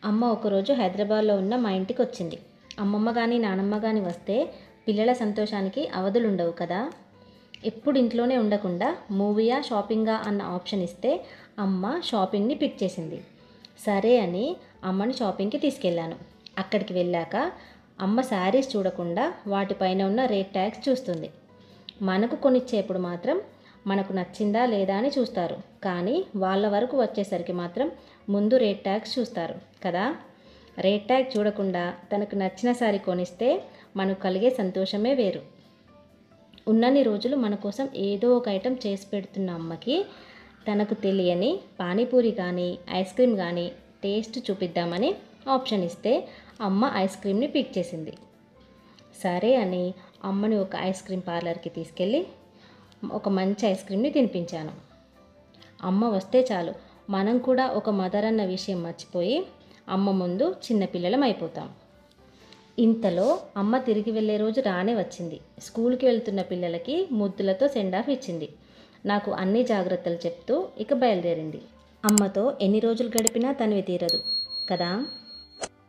అమ్మ ఒకరోజు హైదరాబాద్లో ఉన్న మా ఇంటికి వచ్చింది. అమ్మమ్మ కానీ నానమ్మ కానీ వస్తే పిల్లల సంతోషానికి అవధులుండవు కదా. ఎప్పుడు ఇంట్లోనే ఉండకుండా మూవీయా షాపింగా అన్న ఆప్షన్ ఇస్తే అమ్మ షాపింగ్ని పిక్ చేసింది. సరే అని అమ్మని షాపింగ్కి తీసుకెళ్ళాను. అక్కడికి వెళ్ళాక అమ్మ శారీస్ చూడకుండా వాటిపైన ఉన్న రేట్ ట్యాగ్స్ చూస్తుంది. మనకు కొనిచ్చేప్పుడు మాత్రం మనకు నచ్చిందా లేదా అని చూస్తారు, కానీ వాళ్ళ వరకు వచ్చేసరికి మాత్రం ముందు రేట్ ట్యాగ్స్ చూస్తారు కదా. రేట్ ట్యాగ్ చూడకుండా తనకు నచ్చిన శారీ కొనిస్తే మనకు కలిగే సంతోషమే వేరు. ఉన్నన్ని రోజులు మన కోసం ఏదో ఒక ఐటెం చేసి పెడుతున్న అమ్మకి తనకు తెలియని పానీపూరి కానీ ఐస్ క్రీమ్ కానీ టేస్ట్ చూపిద్దామని ఆప్షన్ ఇస్తే అమ్మ ఐస్ క్రీమ్ని పిక్ చేసింది. సరే అని అమ్మని ఒక ఐస్ క్రీమ్ పార్లర్కి తీసుకెళ్ళి ఒక మంచి ఐస్ క్రీమ్ని తినిపించాను. అమ్మ వస్తే చాలు మనం కూడా ఒక మదర్ అన్న విషయం మర్చిపోయి అమ్మ ముందు చిన్నపిల్లలం అయిపోతాం. ఇంతలో అమ్మ తిరిగి వెళ్ళే రోజు రానే వచ్చింది. స్కూల్కి వెళ్తున్న పిల్లలకి ముద్దులతో సెండ్ ఆఫ్ ఇచ్చింది. నాకు అన్ని జాగ్రత్తలు చెప్తూ ఇక బయలుదేరింది. అమ్మతో ఎన్ని రోజులు గడిపినా తనివి తీరదు కదా.